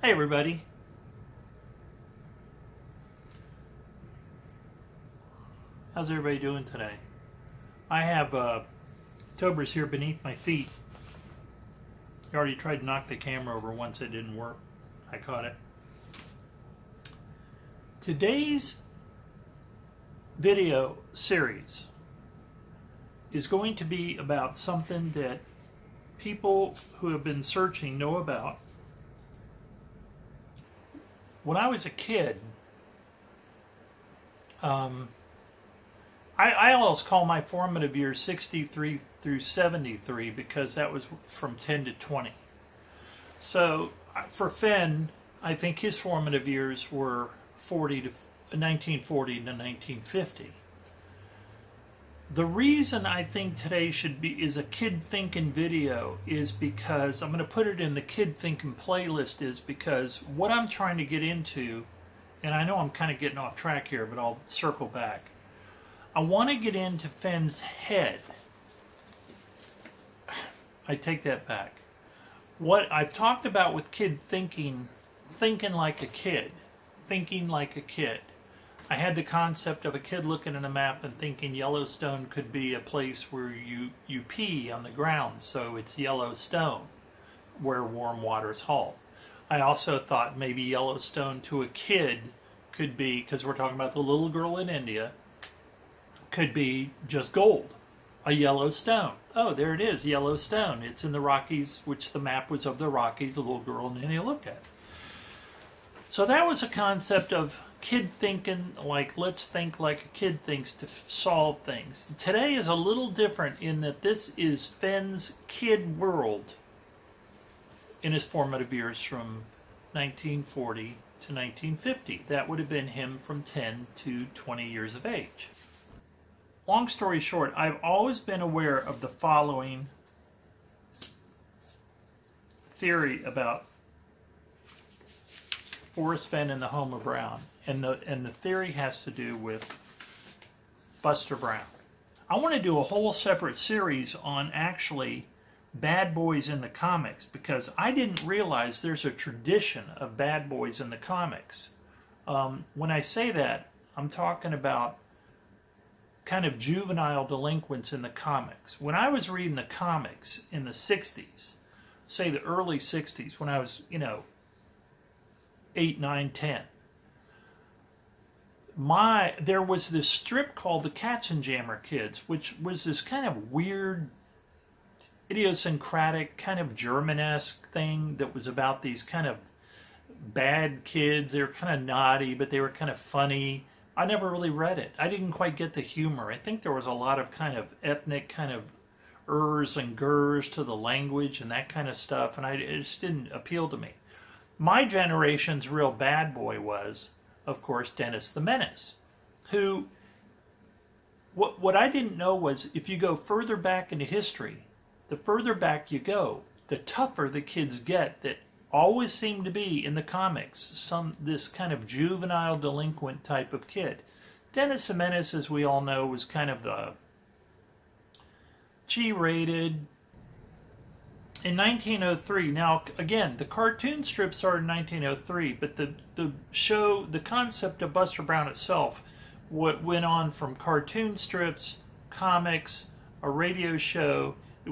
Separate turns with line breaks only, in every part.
Hey everybody. How's everybody doing today? I have October's here beneath my feet. I already tried to knock the camera over once, it didn't work. I caught it. Today's video series is going to be about something that people who have been searching know about. When I was a kid, I always call my formative years 63 through 73 because that was from 10 to 20. So for Fenn, I think his formative years were 1940 to 1950. The reason I think today is a kid thinking video is because I'm going to put it in the kid thinking playlist is because what I'm trying to get into, and I know I'm kind of getting off track here, but I'll circle back. I want to get into Fenn's head. I take that back. What I've talked about with kid thinking like a kid, thinking like a kid. I had the concept of a kid looking at a map and thinking Yellowstone could be a place where you pee on the ground, so it's Yellowstone, where warm waters halt. I also thought maybe Yellowstone to a kid could be, because we're talking about the little girl in India, could be just gold, a yellow stone. Oh, there it is, Yellowstone. It's in the Rockies, which the map was of the Rockies, the little girl in India looked at. So that was a concept of kid thinking, like let's think like a kid thinks to solve things. Today is a little different in that this is Fenn's kid world in his formative years from 1940 to 1950. That would have been him from 10 to 20 years of age. Long story short, I've always been aware of the following theory about Forrest Fenn and the Homer Brown. And the theory has to do with Buster Brown. I want to do a whole separate series on actually bad boys in the comics because I didn't realize there's a tradition of bad boys in the comics. When I say that, I'm talking about kind of juvenile delinquents in the comics. When I was reading the comics in the 60s, say the early 60s, when I was, 8, 9, 10, there was this strip called the Katzenjammer Kids, which was this kind of weird, idiosyncratic, kind of German-esque thing that was about these kind of bad kids. They were kind of naughty, but they were kind of funny. I never really read it. I didn't quite get the humor. I think there was a lot of kind of ethnic kind of ers and gers to the language and that kind of stuff, and it just didn't appeal to me. My generation's real bad boy was, of course, Dennis the Menace, who, what I didn't know was if you go further back into history, the further back you go, the tougher the kids get that always seem to be in the comics, this kind of juvenile delinquent type of kid. Dennis the Menace, as we all know, was kind of the G-rated. In 1903, now again, the cartoon strip started in 1903, but the concept of Buster Brown itself went on from cartoon strips, comics, a radio show. It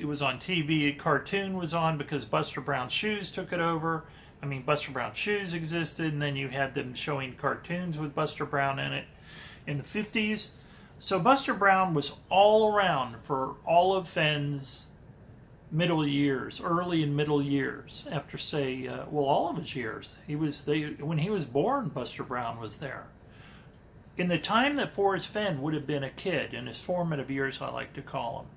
was on TV. A cartoon was on because Buster Brown's Shoes took it over. I mean, Buster Brown's Shoes existed, and then you had them showing cartoons with Buster Brown in it in the 50s. So Buster Brown was all around for all of Fenn's middle years, early and middle years, after say, all of his years. When he was born, Buster Brown was there. In the time that Forrest Fenn would have been a kid, in his formative years, I like to call him,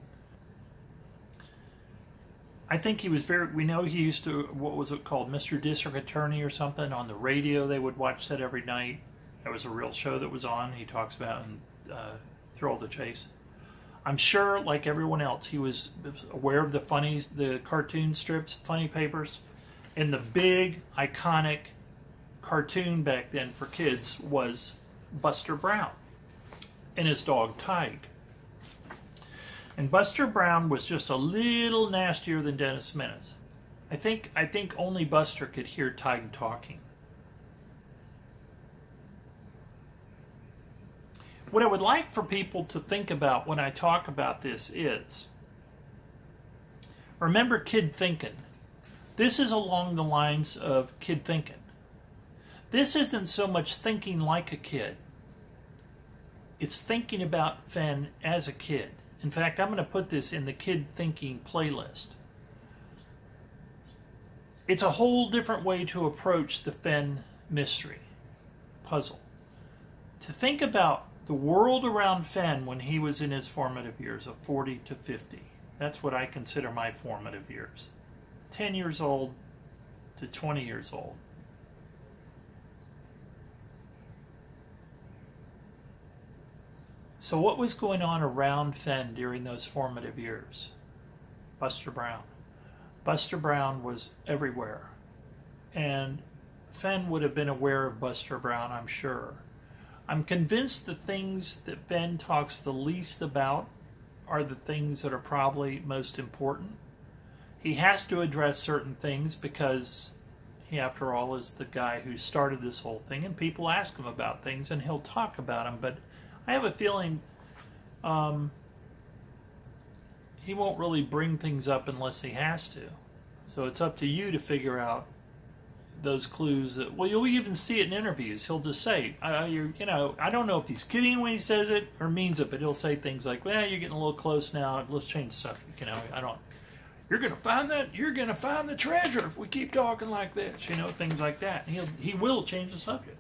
I think he was we know he used to, what was it called, Mr. District Attorney or something, on the radio. They would watch that every night. That was a real show that was on. He talks about in Thrill of the Chase. I'm sure, like everyone else, he was aware of the cartoon strips, funny papers, and the big, iconic cartoon back then for kids was Buster Brown and his dog Tige. And Buster Brown was just a little nastier than Dennis Menace. I think only Buster could hear Tige talking. What I would like for people to think about when I talk about this is, remember kid thinking. This is along the lines of kid thinking. This isn't so much thinking like a kid. It's thinking about Fenn as a kid. In fact, I'm going to put this in the kid thinking playlist. It's a whole different way to approach the Fenn mystery puzzle. To think about the world around Fenn when he was in his formative years of 40 to 50. That's what I consider my formative years. 10 years old to 20 years old. So what was going on around Fenn during those formative years? Buster Brown. Buster Brown was everywhere. And Fenn would have been aware of Buster Brown, I'm sure. I'm convinced the things that Fenn talks the least about are the things that are probably most important. He has to address certain things because he, after all, is the guy who started this whole thing, and people ask him about things and he'll talk about them, but I have a feeling he won't really bring things up unless he has to. So it's up to you to figure out those clues. That, well, you'll even see it in interviews. He'll just say, you know, I don't know if he's kidding when he says it or means it, but he'll say things like, well, you're getting a little close now. Let's change the subject. You know, you're going to find that, you're going to find the treasure if we keep talking like this. You know, things like that. And he will change the subject.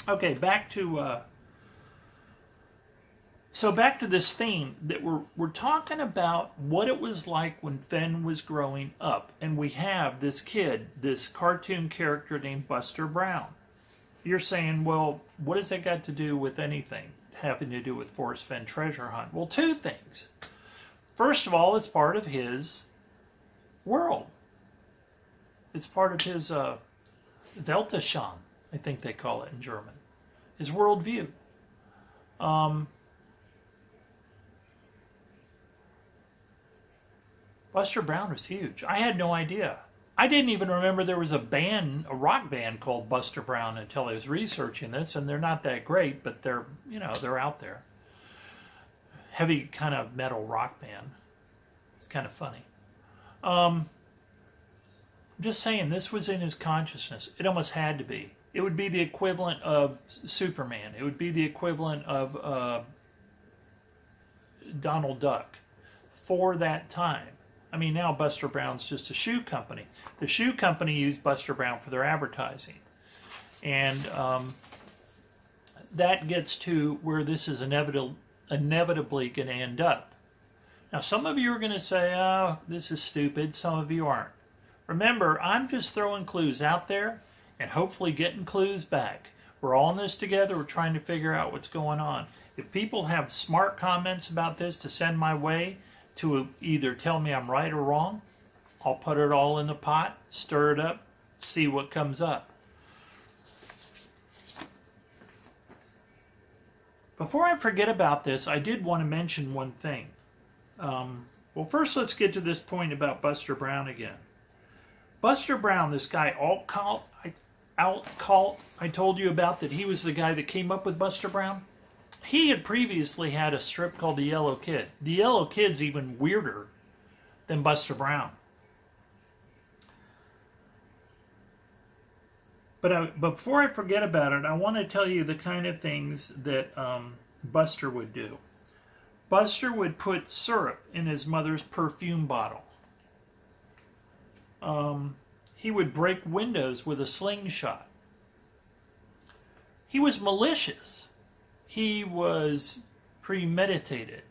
Okay, back to this theme that we're talking about what it was like when Fenn was growing up, and we have this kid, this cartoon character named Buster Brown. You're saying, well, what has that got to do with anything having to do with Forrest Fenn treasure hunt? Well, two things. First of all, it's part of his world. It's part of his Weltanschauung, I think they call it in German. His worldview. Buster Brown was huge. I had no idea. I didn't even remember there was a band, a rock band called Buster Brown until I was researching this, and they're not that great, but they're, you know, they're out there. Heavy kind of metal rock band. It's kind of funny. I'm just saying, this was in his consciousness. It almost had to be. It would be the equivalent of Superman. It would be the equivalent of Donald Duck for that time. I mean, now Buster Brown's just a shoe company. The shoe company used Buster Brown for their advertising. And that gets to where this is inevitably going to end up. Now, some of you are going to say, oh, this is stupid. Some of you aren't. Remember, I'm just throwing clues out there and hopefully getting clues back. We're all in this together. We're trying to figure out what's going on. If people have smart comments about this to send my way, to either tell me I'm right or wrong, I'll put it all in the pot, stir it up, see what comes up. Before I forget about this, I did want to mention one thing. Well, first let's get to this point about Buster Brown again. Buster Brown, this guy Alt-Cult I told you about, that he was the guy that came up with Buster Brown. He had previously had a strip called The Yellow Kid. The Yellow Kid's even weirder than Buster Brown. But before I forget about it, I want to tell you the kind of things that Buster would do. Buster would put syrup in his mother's perfume bottle. He would break windows with a slingshot. He was malicious. He was premeditated.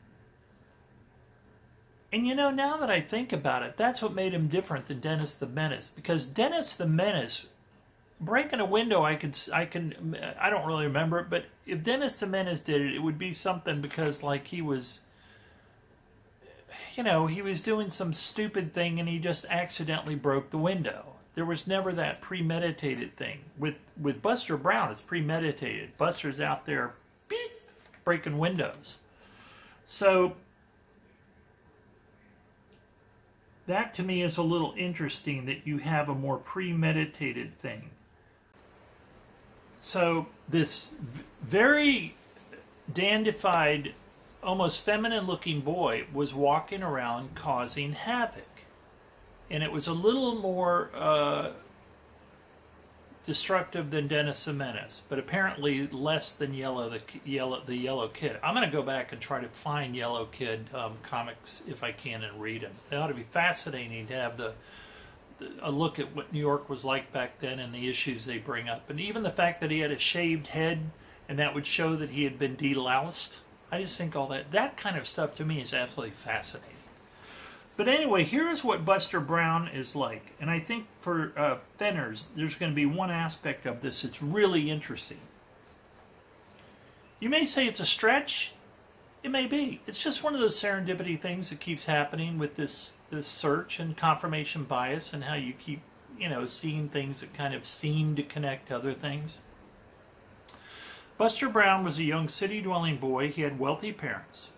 And you know, now that I think about it, that's what made him different than Dennis the Menace. Because Dennis the Menace, breaking a window, I don't really remember it, but if Dennis the Menace did it, it would be something because, like, he was, you know, he was doing some stupid thing and he just accidentally broke the window. There was never that premeditated thing. With Buster Brown, it's premeditated. Buster's out there breaking windows. So that to me is a little interesting, that you have a more premeditated thing. So this very dandified, almost feminine looking boy was walking around causing havoc. And it was a little more destructive than Dennis the Menace, but apparently less than the Yellow Kid. I'm going to go back and try to find Yellow Kid comics if I can and read them. They ought to be fascinating to have a look at what New York was like back then and the issues they bring up. And even the fact that he had a shaved head and that would show that he had been deloused. I just think all that kind of stuff to me is absolutely fascinating. But anyway, here's what Buster Brown is like. And I think for Fenners, there's going to be one aspect of this that's really interesting. You may say it's a stretch. It may be. It's just one of those serendipity things that keeps happening with this search and confirmation bias, and how you keep, seeing things that kind of seem to connect to other things. Buster Brown was a young city-dwelling boy. He had wealthy parents.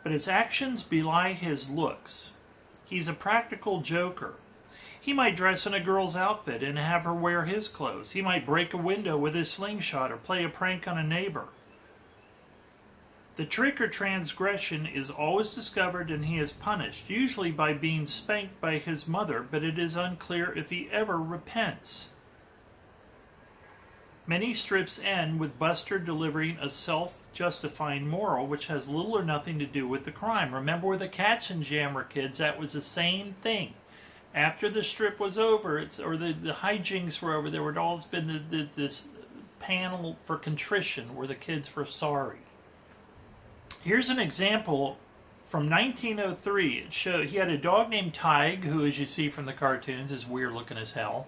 But his actions belie his looks. He's a practical joker. He might dress in a girl's outfit and have her wear his clothes. He might break a window with his slingshot or play a prank on a neighbor. The trick or transgression is always discovered and he is punished, usually by being spanked by his mother, but it is unclear if he ever repents. Many strips end with Buster delivering a self-justifying moral which has little or nothing to do with the crime. Remember with the Katzenjammer kids, that was the same thing. After the strip was over, or the hijinks were over, there would always been this panel for contrition where the kids were sorry. Here's an example from 1903. It showed he had a dog named Tige, who, as you see from the cartoons, is weird looking as hell.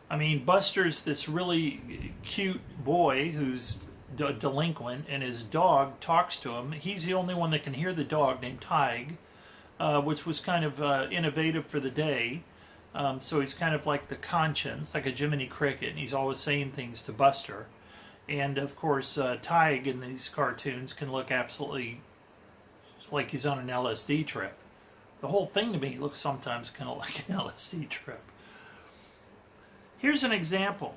I mean, Buster's this really cute boy who's delinquent, and his dog talks to him. He's the only one that can hear the dog, named Tige, which was kind of innovative for the day. So he's kind of like the conscience, like a Jiminy Cricket, and he's always saying things to Buster. And, of course, Tige in these cartoons can look absolutely like he's on an LSD trip. The whole thing to me looks sometimes kind of like an LSD trip. Here's an example.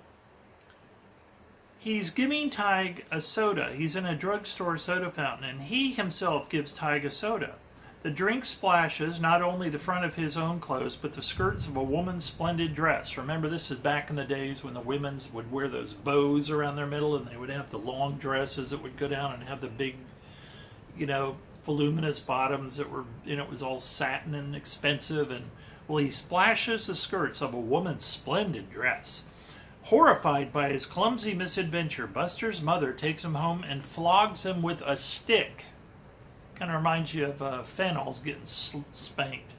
He's giving Tige a soda. He's in a drugstore soda fountain, and he himself gives Tige a soda. The drink splashes not only the front of his own clothes, but the skirts of a woman's splendid dress. Remember, this is back in the days when the women would wear those bows around their middle, and they would have the long dresses that would go down and have the big, voluminous bottoms that were, it was all satin and expensive. And well, he splashes the skirts of a woman's splendid dress. Horrified by his clumsy misadventure, Buster's mother takes him home and flogs him with a stick. Kind of reminds you of Fennel's getting spanked.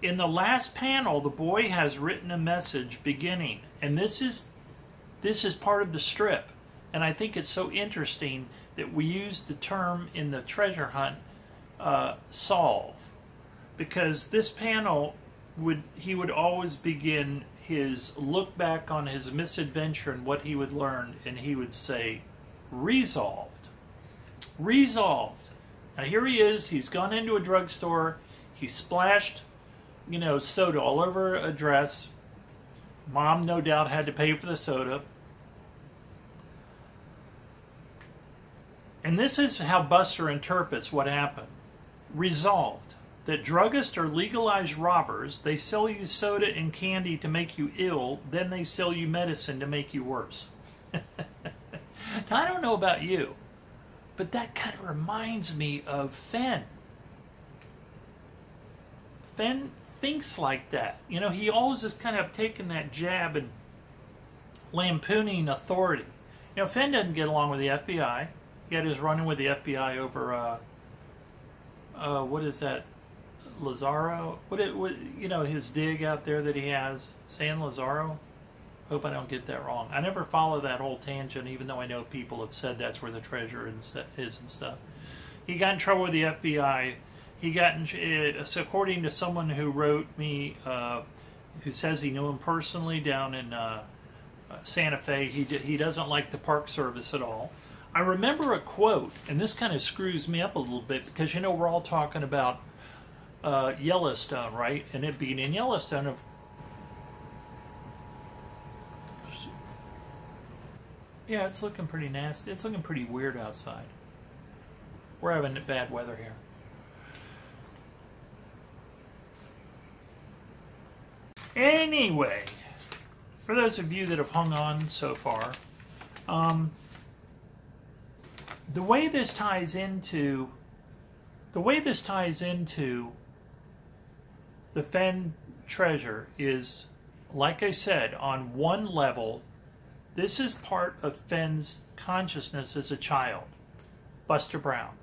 In the last panel, the boy has written a message beginning, and this is part of the strip. And I think it's so interesting that we use the term in the treasure hunt, solve. Because this panel, he would always begin his look back on his misadventure and what he would learn, and he would say, resolved. Resolved. Now here he is, he's gone into a drugstore, he splashed, soda all over a dress. Mom, no doubt, had to pay for the soda. And this is how Buster interprets what happened. Resolved. That druggists are legalized robbers. They sell you soda and candy to make you ill, then they sell you medicine to make you worse. Now, I don't know about you, but that kind of reminds me of Fenn. Fenn thinks like that. He always is kind of taking that jab and lampooning authority. Fenn doesn't get along with the FBI. He had his run-in with the FBI over, what is that? Lazaro? What his dig out there that he has? San Lazaro? Hope I don't get that wrong. I never follow that whole tangent, even though I know people have said that's where the treasure is and stuff. He got in trouble with the FBI. He got according to someone who wrote me, who says he knew him personally down in Santa Fe, he doesn't like the Park Service at all. I remember a quote, and this kind of screws me up a little bit because, you know, we're all talking about Yellowstone, right? And it being in Yellowstone. Yeah, it's looking pretty nasty. It's looking pretty weird outside. We're having bad weather here. Anyway, for those of you that have hung on so far, the way this ties into the Fenn treasure is, like I said, on one level, this is part of Fenn's consciousness as a child, Buster Brown.